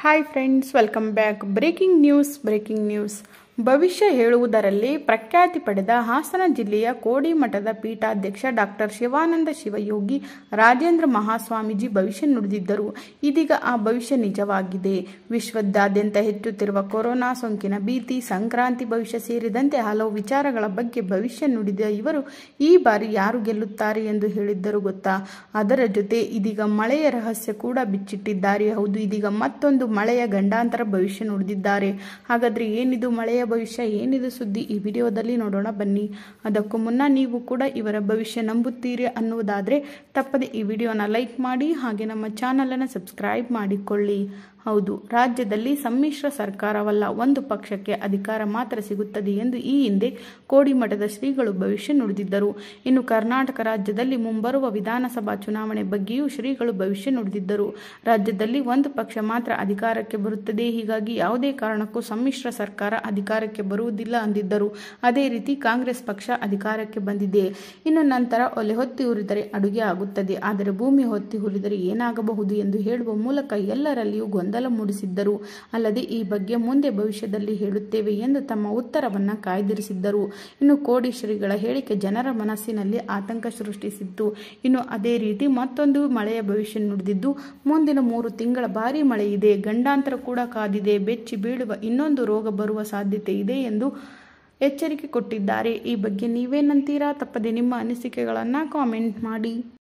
Hi friends, welcome back. Breaking news. ಭವಿಷ್ಯ ಹೇಳುವುದರಲ್ಲಿ ಪ್ರಖ್ಯಾತಿ ಪಡೆದ ಹಾಸನ ಜಿಲ್ಲೆಯ ಕೋಡಿಮಠದ ಪೀಠಾಧ್ಯಕ್ಷ ಡಾಕ್ಟರ್ ಶಿವಾನಂದ ಶಿವಯೋಗಿ ರಾಜೇಂದ್ರ ಮಹಾಸ್ವಾಮೀಜಿ ಭವಿಷ್ಯ ನುಡಿದಿದ್ದರು. ಇದೀಗ ಆ ಭವಿಷ್ಯ ನಿಜವಾಗಿದೆ. ವಿಶ್ವದಾದ್ಯಂತ ಹೆಚ್ಚುತ್ತಿರುವ ಕೊರೋನಾ ಸೋಂಕಿನ ಭೀತಿ, ಸಂಕ್ರಾಂತಿ ಭವಿಷ್ಯ ಸೇರಿದಂತೆ ಹಲವು ವಿಚಾರಗಳ ಬಗ್ಗೆ ಭವಿಷ್ಯ ನುಡಿದ ಇವರು ಈ ಬಾರಿ ಯಾರು ಗೆಲ್ಲುತ್ತಾರೆ ಎಂದು ಹೇಳಿದ್ದರು ಗೊತ್ತಾ? ಅದರ ಜೊತೆ ಇದೀಗ ಮಳೆಯ ರಹಸ್ಯ ಕೂಡ ಬಿಚ್ಚಿಟ್ಟಿದ್ದಾರೆ. ಹೌದು, ಇದೀಗ ಮತ್ತೊಂದು ಮಳೆಯ ಗಂಡಾಂತರ ಭವಿಷ್ಯ ನುಡಿದಿದ್ದಾರೆ. ಹಾಗಾದ್ರೆ ಏನಿದು ಮಳೆಯ ಭವಿಷ್ಯ, ಏನಿದು ಸುದ್ದಿ? ಈ ವಿಡಿಯೋದಲ್ಲಿ ನೋಡೋಣ ಬನ್ನಿ. ಅದಕ್ಕೂ ಮುನ್ನ ನೀವು ಕೂಡ ಇವರ ಭವಿಷ್ಯ ನಂಬುತ್ತೀರಿ ಅನ್ನುವುದಾದ್ರೆ ತಪ್ಪದೆ ಈ ವಿಡಿಯೋನ ಲೈಕ್ ಮಾಡಿ, ಹಾಗೆ ನಮ್ಮ ಚಾನಲ್ ಅನ್ನು ಸಬ್ಸ್ಕ್ರೈಬ್ ಮಾಡಿಕೊಳ್ಳಿ. ಹೌದು, ರಾಜ್ಯದಲ್ಲಿ ಸಮ್ಮಿಶ್ರ ಸರ್ಕಾರವಲ್ಲ, ಒಂದು ಪಕ್ಷಕ್ಕೆ ಅಧಿಕಾರ ಮಾತ್ರ ಸಿಗುತ್ತದೆ ಎಂದು ಈ ಹಿಂದೆ ಕೋಡಿಮಠದ ಶ್ರೀಗಳು ಭವಿಷ್ಯ ನುಡಿದಿದ್ದರು. ಇನ್ನು ಕರ್ನಾಟಕ ರಾಜ್ಯದಲ್ಲಿ ಮುಂಬರುವ ವಿಧಾನಸಭಾ ಚುನಾವಣೆ ಬಗ್ಗೆಯೂ ಶ್ರೀಗಳು ಭವಿಷ್ಯ ನುಡಿದಿದ್ದರು. ರಾಜ್ಯದಲ್ಲಿ ಒಂದು ಪಕ್ಷ ಮಾತ್ರ ಅಧಿಕಾರಕ್ಕೆ ಬರುತ್ತದೆ, ಹೀಗಾಗಿ ಯಾವುದೇ ಕಾರಣಕ್ಕೂ ಸಮ್ಮಿಶ್ರ ಸರ್ಕಾರ ಅಧಿಕಾರಕ್ಕೆ ಬರುವುದಿಲ್ಲ ಅಂದಿದ್ದರು. ಅದೇ ರೀತಿ ಕಾಂಗ್ರೆಸ್ ಪಕ್ಷ ಅಧಿಕಾರಕ್ಕೆ ಬಂದಿದೆ. ಇನ್ನು ನಂತರ ಒಲೆ ಹೊತ್ತಿ ಉರಿದರೆ ಅಡುಗೆ ಆಗುತ್ತದೆ, ಆದರೆ ಭೂಮಿ ಹೊತ್ತಿ ಉರಿದರೆ ಏನಾಗಬಹುದು ಎಂದು ಹೇಳುವ ಮೂಲಕ ಎಲ್ಲರಲ್ಲಿಯೂ ಗೊಂದಲ ಮೂಡಿಸಿದ್ದರು. ಅಲ್ಲದೆ ಈ ಬಗ್ಗೆ ಮುಂದೆ ಭವಿಷ್ಯದಲ್ಲಿ ಹೇಳುತ್ತೇವೆ ಎಂದು ತಮ್ಮ ಉತ್ತರವನ್ನ ಕಾಯ್ದಿರಿಸಿದ್ದರು. ಇನ್ನು ಕೋಡಿ ಶ್ರೀಗಳ ಹೇಳಿಕೆ ಜನರ ಮನಸ್ಸಿನಲ್ಲಿ ಆತಂಕ ಸೃಷ್ಟಿಸಿತ್ತು. ಇನ್ನು ಅದೇ ರೀತಿ ಮತ್ತೊಂದು ಮಳೆಯ ಭವಿಷ್ಯ ನುಡಿದಿದ್ದು, ಮುಂದಿನ 3 ತಿಂಗಳ ಭಾರಿ ಮಳೆ ಇದೆ, ಗಂಡಾಂತರ ಕೂಡ ಕಾದಿದೆ, ಬೆಚ್ಚಿ ಬೀಳುವ ಇನ್ನೊಂದು ರೋಗ ಬರುವ ಸಾಧ್ಯತೆ ಇದೆ ಎಂದು ಎಚ್ಚರಿಕೆ ಕೊಟ್ಟಿದ್ದಾರೆ. ಈ ಬಗ್ಗೆ ನೀವೇನಂತೀರಾ? ತಪ್ಪದೆ ನಿಮ್ಮ ಅನಿಸಿಕೆಗಳನ್ನ ಕಾಮೆಂಟ್ ಮಾಡಿ.